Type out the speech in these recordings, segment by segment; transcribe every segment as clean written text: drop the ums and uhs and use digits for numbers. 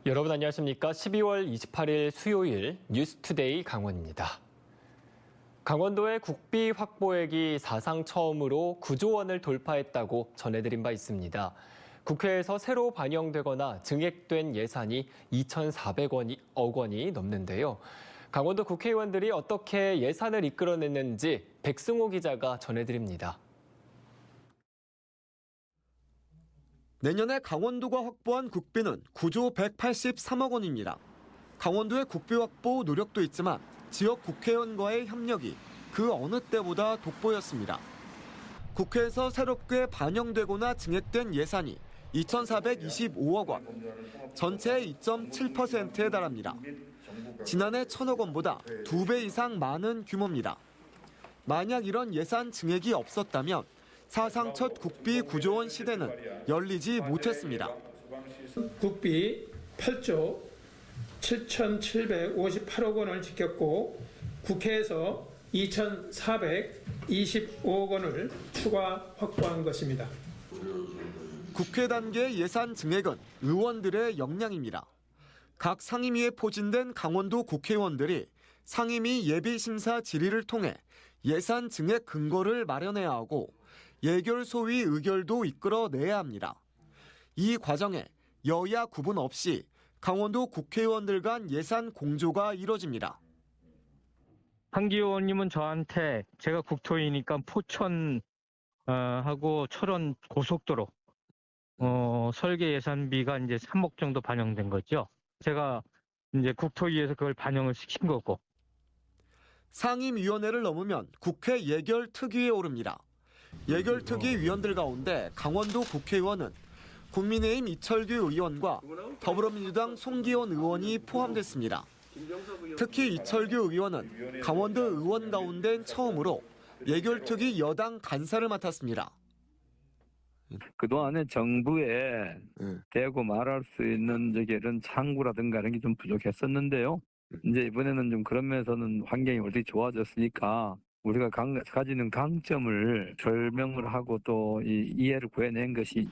여러분 안녕하십니까? 12월 28일 수요일 뉴스투데이 강원입니다. 강원도의 국비 확보액이 사상 처음으로 9조 원을 돌파했다고 전해드린 바 있습니다. 국회에서 새로 반영되거나 증액된 예산이 2,400억 원이 넘는데요. 강원도 국회의원들이 어떻게 예산을 이끌어냈는지 백승호 기자가 전해드립니다. 내년에 강원도가 확보한 국비는 9조 183억 원입니다. 강원도의 국비 확보 노력도 있지만 지역 국회의원과의 협력이 그 어느 때보다 돋보였습니다. 국회에서 새롭게 반영되거나 증액된 예산이 2,425억 원, 전체의 2.7%에 달합니다. 지난해 1,000억 원보다 2배 이상 많은 규모입니다. 만약 이런 예산 증액이 없었다면 사상 첫 국비 9조 원 시대는 열리지 못했습니다. 국비 8조 7,758억 원을 지켰고 국회에서 2,425억 원을 추가 확보한 것입니다. 국회 단계 예산 증액은 의원들의 역량입니다. 각 상임위에 포진된 강원도 국회의원들이 상임위 예비심사 질의를 통해 예산 증액 근거를 마련해야 하고 예결 소위 의결도 이끌어내야 합니다. 이 과정에 여야 구분 없이 강원도 국회의원들 간 예산 공조가 이뤄집니다. 한기 의원님은 저한테 제가 국토위니까 포천 하고 철원 고속도로 설계 예산비가 이제 3억 정도 반영된 거죠. 제가 이제 국토위에서 그걸 반영을 시킨 거고. 상임위원회를 넘으면 국회 예결특위에 오릅니다. 예결특위 위원들 가운데 강원도 국회의원은 국민의힘 이철규 의원과 더불어민주당 송기원 의원이 포함됐습니다. 특히 이철규 의원은 강원도 의원 가운데 처음으로 예결특위 여당 간사를 맡았습니다. 그동안에 정부에 대고 말할 수 있는 이런 창구라든가 이런 게 좀 부족했었는데요. 이제 이번에는 좀 그런 면에서는 환경이 훨씬 좋아졌으니까 우리가 가지는 강점을 설명을 하고 또 이해를 구해낸 것이.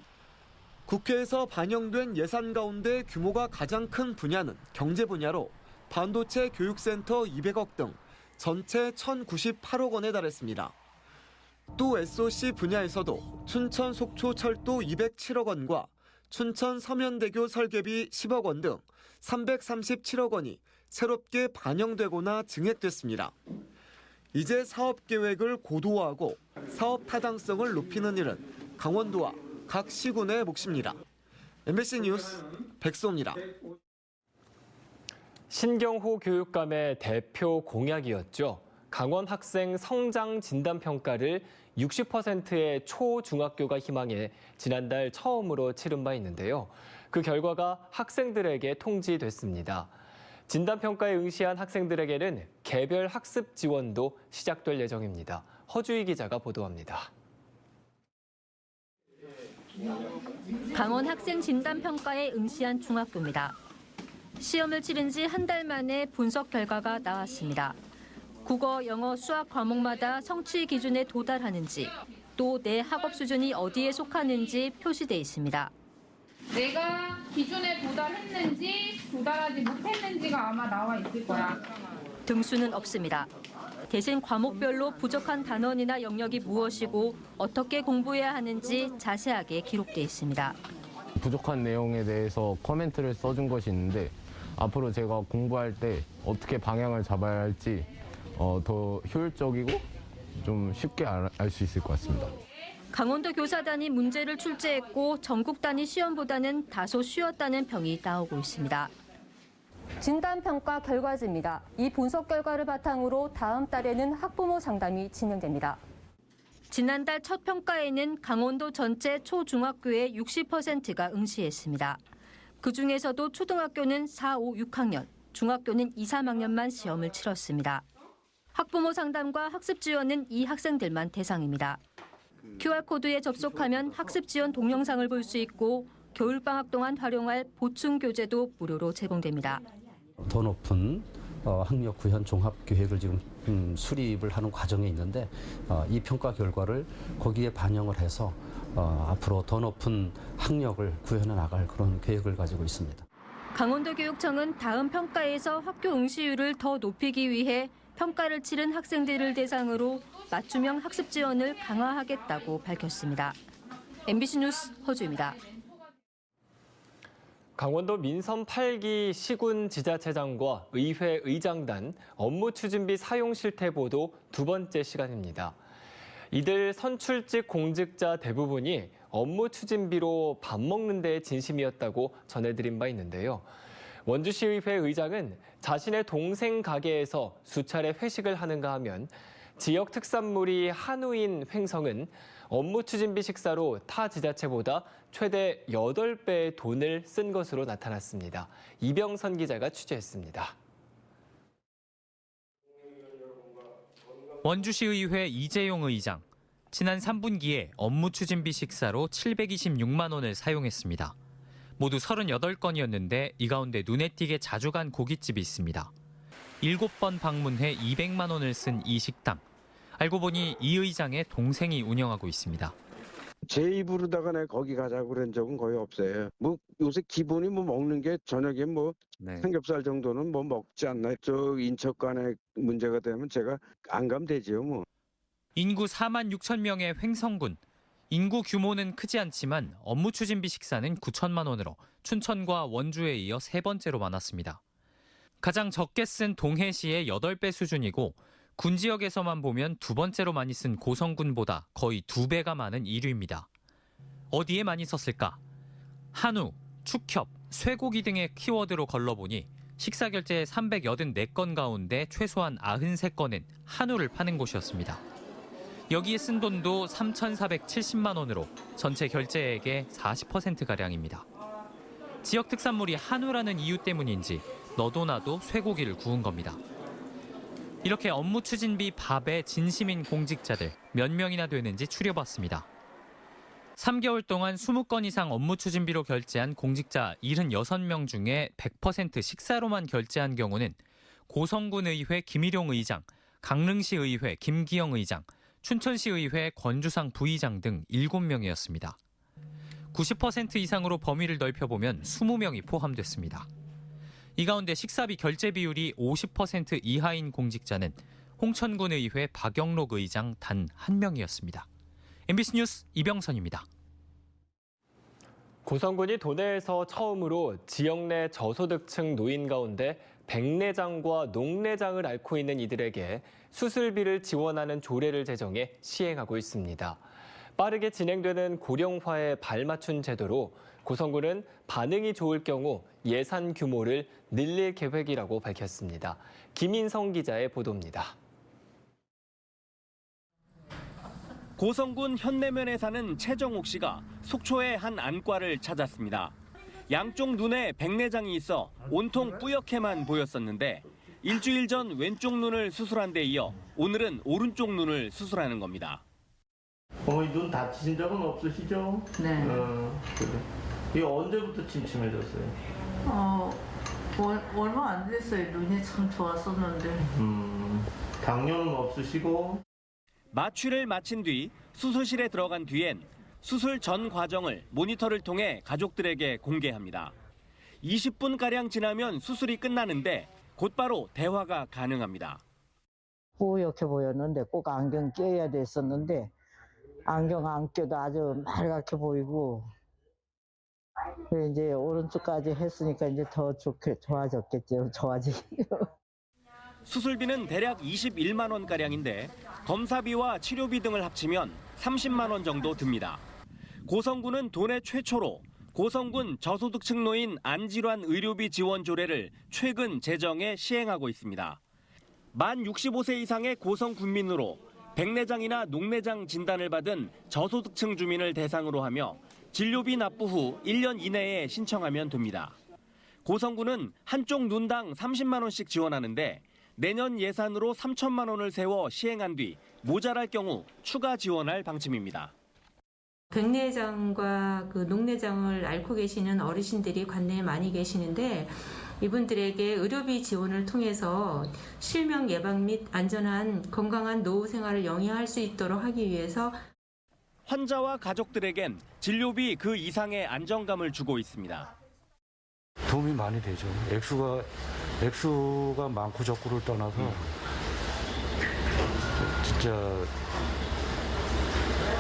국회에서 반영된 예산 가운데 규모가 가장 큰 분야는 경제 분야로 반도체 교육센터 200억 등 전체 1,098억 원에 달했습니다. 또 SOC 분야에서도 춘천 속초 철도 207억 원과 춘천 서면대교 설계비 10억 원 등 337억 원이 새롭게 반영되거나 증액됐습니다. 이제 사업 계획을 고도화하고 사업 타당성을 높이는 일은 강원도와 각 시군의 몫입니다. MBC 뉴스 백소입니다. 신경호 교육감의 대표 공약이었죠. 강원 학생 성장 진단 평가를 60%의 초중학교가 희망해 지난달 처음으로 치른 바 있는데요. 그 결과가 학생들에게 통지됐습니다. 진단 평가에 응시한 학생들에게는 개별 학습 지원도 시작될 예정입니다. 허주희 기자가 보도합니다. 강원 학생 진단 평가에 응시한 중학교입니다. 시험을 치른 지 한 달 만에 분석 결과가 나왔습니다. 국어, 영어, 수학 과목마다 성취 기준에 도달하는지, 또 내 학업 수준이 어디에 속하는지 표시돼 있습니다. 내가 기준에 도달했는지 도달하지 못했는지가 아마 나와 있을 거야. 등수는 없습니다. 대신 과목별로 부족한 단원이나 영역이 무엇이고 어떻게 공부해야 하는지 자세하게 기록돼 있습니다. 부족한 내용에 대해서 코멘트를 써준 것이 있는데 앞으로 제가 공부할 때 어떻게 방향을 잡아야 할지 더 효율적이고 좀 쉽게 알 수 있을 것 같습니다. 강원도 교사단이 문제를 출제했고 전국 단위 시험보다는 다소 쉬웠다는 평이 나오고 있습니다. 진단평가 결과지입니다. 이 분석 결과를 바탕으로 다음 달에는 학부모 상담이 진행됩니다. 지난달 첫 평가에는 강원도 전체 초중학교의 60%가 응시했습니다. 그중에서도 초등학교는 4, 5, 6학년, 중학교는 2, 3학년만 시험을 치렀습니다. 학부모 상담과 학습 지원은 이 학생들만 대상입니다. QR코드에 접속하면 학습 지원 동영상을 볼 수 있고 겨울방학 동안 활용할 보충 교재도 무료로 제공됩니다. 더 높은 학력 구현 종합 계획을 지금 수립을 하는 과정에 있는데 이 평가 결과를 거기에 반영을 해서 앞으로 더 높은 학력을 구현해 나갈 그런 계획을 가지고 있습니다. 강원도교육청은 다음 평가에서 학교 응시율을 더 높이기 위해 평가를 치른 학생들을 대상으로 맞춤형 학습 지원을 강화하겠다고 밝혔습니다. MBC 뉴스 허주입니다. 강원도 민선 8기 시군 지자체장과 의회 의장단 업무 추진비 사용 실태 보도 두 번째 시간입니다. 이들 선출직 공직자 대부분이 업무 추진비로 밥 먹는 데 진심이었다고 전해드린 바 있는데요. 원주시의회 의장은 자신의 동생 가게에서 수차례 회식을 하는가 하면 지역 특산물이 한우인 횡성은 업무 추진비 식사로 타 지자체보다 최대 8배의 돈을 쓴 것으로 나타났습니다. 이병선 기자가 취재했습니다. 원주시의회 이재용 의장, 지난 3분기에 업무 추진비 식사로 726만 원을 사용했습니다. 모두 38건이었는데 이 가운데 눈에 띄게 자주 간 고깃집이 있습니다. 7번 방문해 200만 원을 쓴 이 식당. 알고 보니 이 의장의 동생이 운영하고 있습니다. 제 입으로다가 내가 거기 가자고 그런 적은 거의 없어요. 뭐 요새 기본이 뭐 먹는 게 저녁에 뭐 삼겹살 정도는 뭐 먹지 않나. 저 인척 간의 문제가 되면 제가 안 가면 되지요 뭐. 인구 4만 6천 명의 횡성군. 인구 규모는 크지 않지만 업무 추진비 식사는 9천만 원으로 춘천과 원주에 이어 세 번째로 많았습니다. 가장 적게 쓴 동해시의 8배 수준이고 군 지역에서만 보면 두 번째로 많이 쓴 고성군보다 거의 2배가 많은 1위입니다. 어디에 많이 썼을까? 한우, 축협, 쇠고기 등의 키워드로 걸러보니 식사 결제 384건 가운데 최소한 93건은 한우를 파는 곳이었습니다. 여기에 쓴 돈도 3,470만 원으로 전체 결제액의 40%가량입니다. 지역 특산물이 한우라는 이유 때문인지 너도 나도 쇠고기를 구운 겁니다. 이렇게 업무 추진비 밥에 진심인 공직자들 몇 명이나 되는지 추려봤습니다. 3개월 동안 20건 이상 업무 추진비로 결제한 공직자 76명 중에 100% 식사로만 결제한 경우는 고성군의회 김일용 의장, 강릉시의회 김기영 의장, 춘천시의회 권주상 부의장 등 7명이었습니다. 90% 이상으로 범위를 넓혀보면 20명이 포함됐습니다. 이 가운데 식사비 결제 비율이 50% 이하인 공직자는 홍천군의회 박영록 의장 단 1명이었습니다. MBC 뉴스 이병선입니다. 고성군이 도내에서 처음으로 지역 내 저소득층 노인 가운데 백내장과 녹내장을 앓고 있는 이들에게 수술비를 지원하는 조례를 제정해 시행하고 있습니다. 빠르게 진행되는 고령화에 발맞춘 제도로 고성군은 반응이 좋을 경우 예산 규모를 늘릴 계획이라고 밝혔습니다. 김인성 기자의 보도입니다. 고성군 현내면에 사는 최정옥 씨가 속초의 한 안과를 찾았습니다. 양쪽 눈에 백내장이 있어 온통 뿌옇게만 보였었는데 일주일 전 왼쪽 눈을 수술한 데 이어 오늘은 오른쪽 눈을 수술하는 겁니다. 어머니 눈 다치신 적은 없으시죠? 네. 그래. 이거 언제부터 침침해졌어요? 얼마 안 됐어요. 눈이 참 좋았었는데. 당뇨는 없으시고? 마취를 마친 뒤 수술실에 들어간 뒤엔 수술 전 과정을 모니터를 통해 가족들에게 공개합니다. 20분가량 지나면 수술이 끝나는데 곧바로 대화가 가능합니다. 뿌옇게 보였는데 꼭 안경 껴야 됐었는데 안경 안 껴도 아주 맑게 보이고 그래 이제 오른쪽까지 했으니까 이제 더 좋아졌겠죠. 수술비는 대략 21만 원가량인데 검사비와 치료비 등을 합치면 30만 원 정도 듭니다. 고성군은 도내 최초로 고성군 저소득층 노인 안질환 의료비 지원 조례를 최근 제정해 시행하고 있습니다. 만 65세 이상의 고성 군민으로 백내장이나 녹내장 진단을 받은 저소득층 주민을 대상으로 하며 진료비 납부 후 1년 이내에 신청하면 됩니다. 고성군은 한쪽 눈당 30만 원씩 지원하는데 내년 예산으로 3천만 원을 세워 시행한 뒤 모자랄 경우 추가 지원할 방침입니다. 백내장과 녹내장을 앓고 계시는 어르신들이 관내에 많이 계시는데 이분들에게 의료비 지원을 통해서 실명 예방 및 안전한 건강한 노후 생활을 영위할 수 있도록 하기 위해서 환자와 가족들에겐 진료비 그 이상의 안정감을 주고 있습니다. 도움이 많이 되죠. 액수가 많고 적고를 떠나서 진짜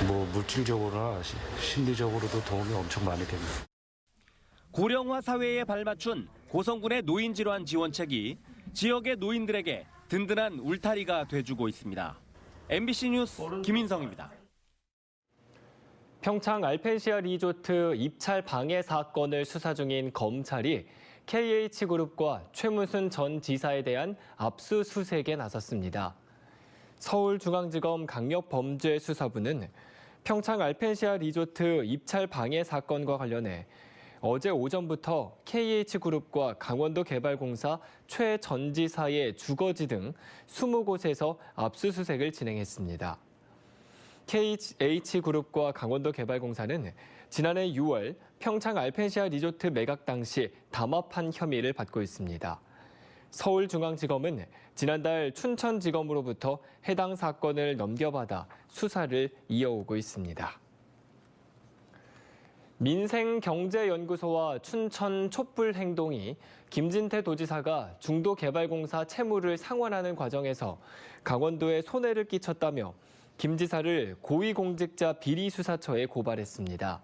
뭐 물질적으로나 심리적으로도 도움이 엄청 많이 됩니다. 고령화 사회에 발맞춘 고성군의 노인질환 지원책이 지역의 노인들에게 든든한 울타리가 돼주고 있습니다. MBC 뉴스 김인성입니다. 평창 알펜시아 리조트 입찰 방해 사건을 수사 중인 검찰이 KH그룹과 최무순 전 지사에 대한 압수수색에 나섰습니다. 서울중앙지검 강력범죄수사부는 평창 알펜시아 리조트 입찰 방해 사건과 관련해 어제 오전부터 KH그룹과 강원도개발공사 최 전 지사의 주거지 등 20곳에서 압수수색을 진행했습니다. KH그룹과 강원도개발공사는 지난해 6월 평창 알펜시아 리조트 매각 당시 담합한 혐의를 받고 있습니다. 서울중앙지검은 지난달 춘천지검으로부터 해당 사건을 넘겨받아 수사를 이어오고 있습니다. 민생경제연구소와 춘천 촛불행동이 김진태 도지사가 중도개발공사 채무를 상환하는 과정에서 강원도에 손해를 끼쳤다며 김 지사를 고위공직자 비리수사처에 고발했습니다.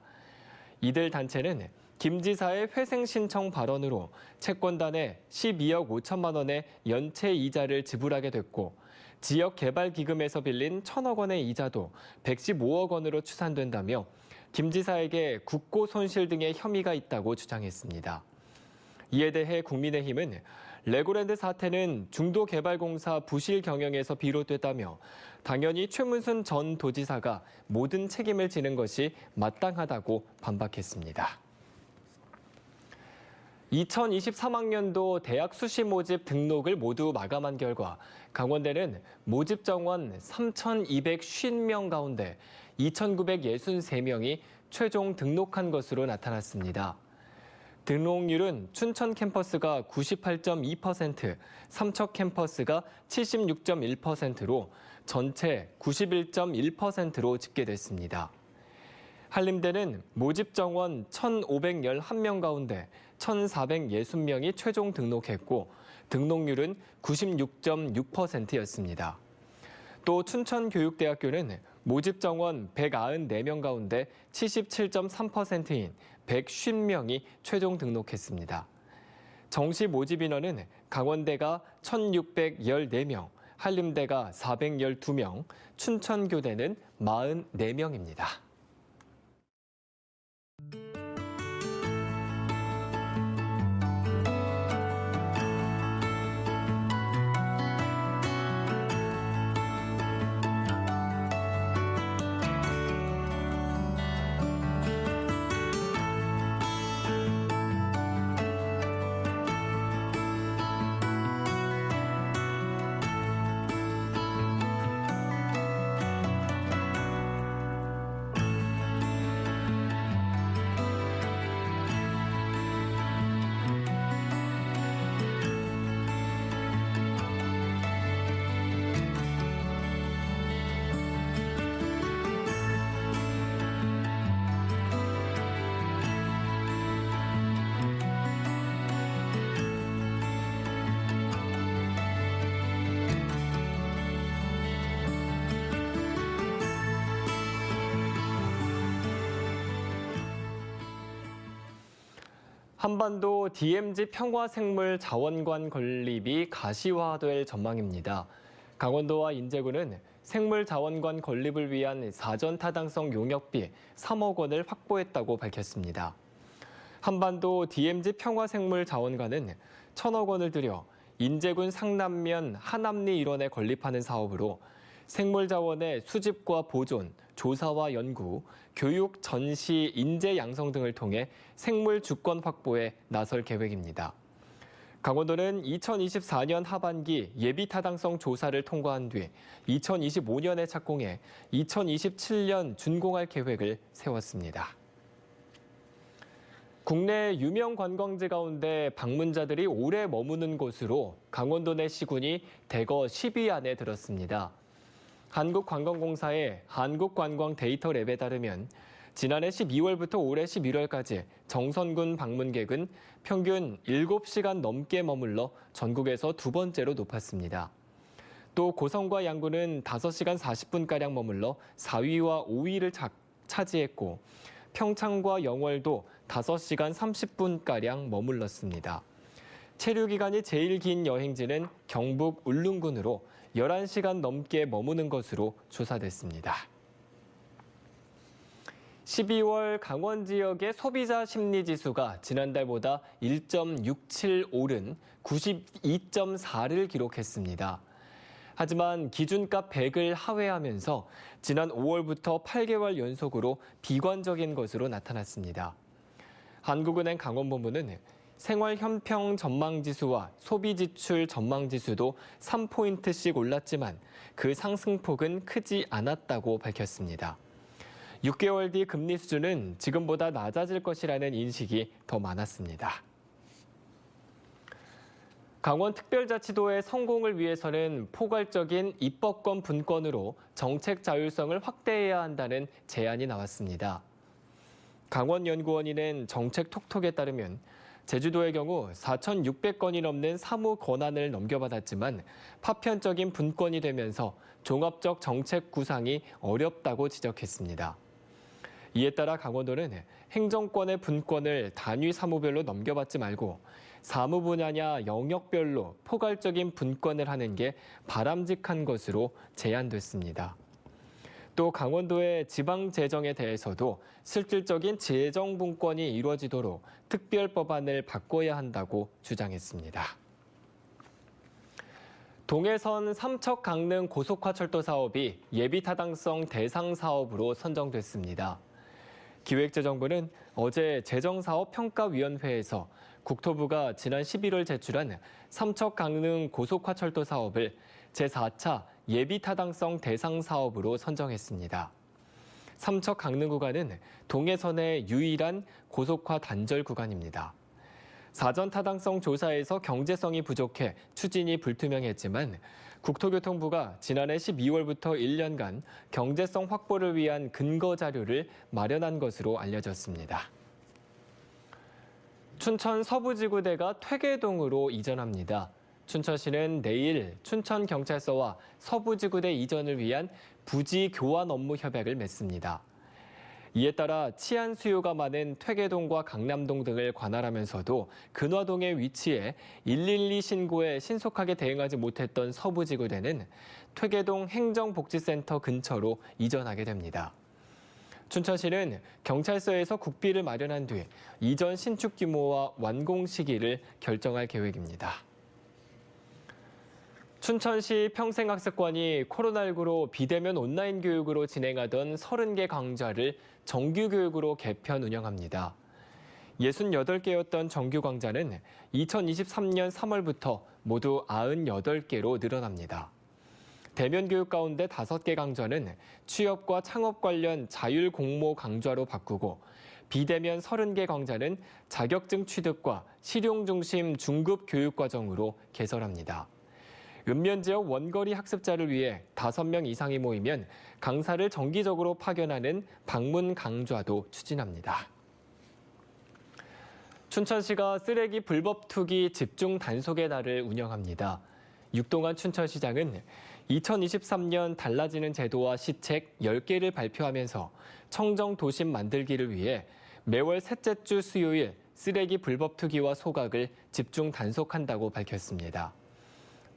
이들 단체는 김 지사의 회생 신청 발언으로 채권단에 12억 5천만 원의 연체 이자를 지불하게 됐고 지역개발기금에서 빌린 1,000억 원의 이자도 115억 원으로 추산된다며 김 지사에게 국고 손실 등의 혐의가 있다고 주장했습니다. 이에 대해 국민의힘은 레고랜드 사태는 중도개발공사 부실 경영에서 비롯됐다며 당연히 최문순 전 도지사가 모든 책임을 지는 것이 마땅하다고 반박했습니다. 2023학년도 대학 수시 모집 등록을 모두 마감한 결과 강원대는 모집 정원 3,250명 가운데 2,963명이 최종 등록한 것으로 나타났습니다. 등록률은 춘천 캠퍼스가 98.2%, 삼척 캠퍼스가 76.1%로 전체 91.1%로 집계됐습니다. 한림대는 모집 정원 1,511명 가운데 1,460명이 최종 등록했고 등록률은 96.6%였습니다. 또 춘천교육대학교는 모집 정원 194명 가운데 77.3%인 150명이 최종 등록했습니다. 정시 모집 인원은 강원대가 1,614명, 한림대가 412명, 춘천교대는 44명입니다. 한반도 DMZ 평화생물자원관 건립이 가시화될 전망입니다. 강원도와 인제군은 생물자원관 건립을 위한 사전타당성 용역비 3억 원을 확보했다고 밝혔습니다. 한반도 DMZ 평화생물자원관은 1,000억 원을 들여 인제군 상남면 하남리 일원에 건립하는 사업으로 생물자원의 수집과 보존, 조사와 연구, 교육, 전시, 인재 양성 등을 통해 생물 주권 확보에 나설 계획입니다. 강원도는 2024년 하반기 예비 타당성 조사를 통과한 뒤 2025년에 착공해 2027년 준공할 계획을 세웠습니다. 국내 유명 관광지 가운데 방문자들이 오래 머무는 곳으로 강원도 내 시군이 대거 10위 안에 들었습니다. 한국관광공사의 한국관광 데이터랩에 따르면 지난해 12월부터 올해 11월까지 정선군 방문객은 평균 7시간 넘게 머물러 전국에서 두 번째로 높았습니다. 또 고성과 양구는 5시간 40분가량 머물러 4위와 5위를 차지했고 평창과 영월도 5시간 30분가량 머물렀습니다. 체류 기간이 제일 긴 여행지는 경북 울릉군으로 11시간 넘게 머무는 것으로 조사됐습니다. 12월 강원 지역의 소비자 심리지수가 지난달보다 1.67 오른 92.4를 기록했습니다. 하지만 기준값 100을 하회하면서 지난 5월부터 8개월 연속으로 비관적인 것으로 나타났습니다. 한국은행 강원본부는 생활현평 전망지수와 소비지출 전망지수도 3포인트씩 올랐지만 그 상승폭은 크지 않았다고 밝혔습니다. 6개월 뒤 금리 수준은 지금보다 낮아질 것이라는 인식이 더 많았습니다. 강원특별자치도의 성공을 위해서는 포괄적인 입법권 분권으로 정책 자율성을 확대해야 한다는 제안이 나왔습니다. 강원연구원인은 정책톡톡에 따르면 제주도의 경우 4,600건이 넘는 사무 권한을 넘겨받았지만 파편적인 분권이 되면서 종합적 정책 구상이 어렵다고 지적했습니다. 이에 따라 강원도는 행정권의 분권을 단위 사무별로 넘겨받지 말고 사무 분야냐 영역별로 포괄적인 분권을 하는 게 바람직한 것으로 제안됐습니다. 또 강원도의 지방 재정에 대해서도 실질적인 재정 분권이 이루어지도록 특별 법안을 바꿔야 한다고 주장했습니다. 동해선 삼척 강릉 고속화철도 사업이 예비타당성 대상 사업으로 선정됐습니다. 기획재정부는 어제 재정사업평가위원회에서 국토부가 지난 11월 제출한 삼척 강릉 고속화철도 사업을 제4차 예비타당성 대상 사업으로 선정했습니다. 삼척 강릉 구간은 동해선의 유일한 고속화 단절 구간입니다. 사전 타당성 조사에서 경제성이 부족해 추진이 불투명했지만 국토교통부가 지난해 12월부터 1년간 경제성 확보를 위한 근거 자료를 마련한 것으로 알려졌습니다. 춘천 서부지구대가 퇴계동으로 이전합니다. 춘천시는 내일 춘천경찰서와 서부지구대 이전을 위한 부지 교환 업무 협약을 맺습니다. 이에 따라 치안 수요가 많은 퇴계동과 강남동 등을 관할하면서도 근화동의 위치에 112 신고에 신속하게 대응하지 못했던 서부지구대는 퇴계동 행정복지센터 근처로 이전하게 됩니다. 춘천시는 경찰서에서 국비를 마련한 뒤 이전 신축 규모와 완공 시기를 결정할 계획입니다. 춘천시 평생학습관이 코로나19로 비대면 온라인 교육으로 진행하던 30개 강좌를 정규 교육으로 개편 운영합니다. 68개였던 정규 강좌는 2023년 3월부터 모두 98개로 늘어납니다. 대면 교육 가운데 5개 강좌는 취업과 창업 관련 자율 공모 강좌로 바꾸고 비대면 30개 강좌는 자격증 취득과 실용 중심 중급 교육 과정으로 개설합니다. 읍면 지역 원거리 학습자를 위해 5명 이상이 모이면 강사를 정기적으로 파견하는 방문 강좌도 추진합니다. 춘천시가 쓰레기 불법 투기 집중 단속의 날을 운영합니다. 육동환 춘천시장은 2023년 달라지는 제도와 시책 10개를 발표하면서 청정 도심 만들기를 위해 매월 셋째 주 수요일 쓰레기 불법 투기와 소각을 집중 단속한다고 밝혔습니다.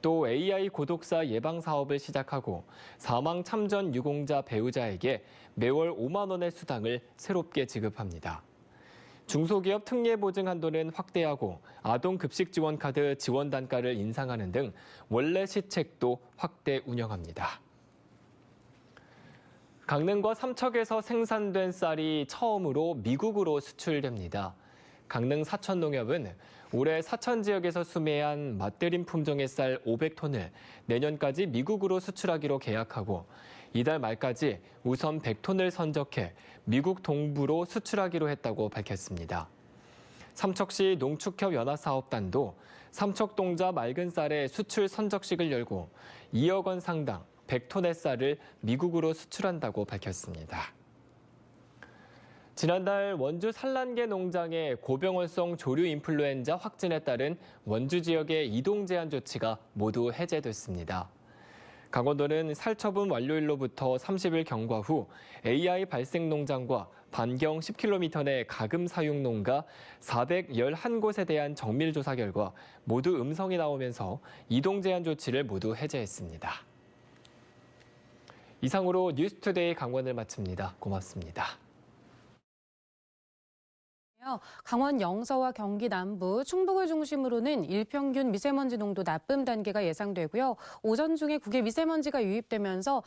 또 AI 고독사 예방 사업을 시작하고 사망 참전 유공자 배우자에게 매월 5만 원의 수당을 새롭게 지급합니다. 중소기업 특례 보증 한도는 확대하고 아동 급식 지원 카드 지원 단가를 인상하는 등 원래 시책도 확대 운영합니다. 강릉과 삼척에서 생산된 쌀이 처음으로 미국으로 수출됩니다. 강릉 사천농협은 올해 사천 지역에서 수매한 맛들인 품종의 쌀 500톤을 내년까지 미국으로 수출하기로 계약하고 이달 말까지 우선 100톤을 선적해 미국 동부로 수출하기로 했다고 밝혔습니다. 삼척시 농축협 연합사업단도 삼척동자 맑은 쌀의 수출 선적식을 열고 2억 원 상당 100톤의 쌀을 미국으로 수출한다고 밝혔습니다. 지난달 원주 산란계 농장의 고병원성 조류 인플루엔자 확진에 따른 원주 지역의 이동 제한 조치가 모두 해제됐습니다. 강원도는 살처분 완료일로부터 30일 경과 후 AI 발생 농장과 반경 10km 내 가금 사육 농가 411곳에 대한 정밀 조사 결과 모두 음성이 나오면서 이동 제한 조치를 모두 해제했습니다. 이상으로 뉴스투데이 강원을 마칩니다. 고맙습니다. 강원 영서와 경기 남부, 충북을 중심으로는 일평균 미세먼지 농도 나쁨 단계가 예상되고요. 오전 중에 국외 미세먼지가 유입되면서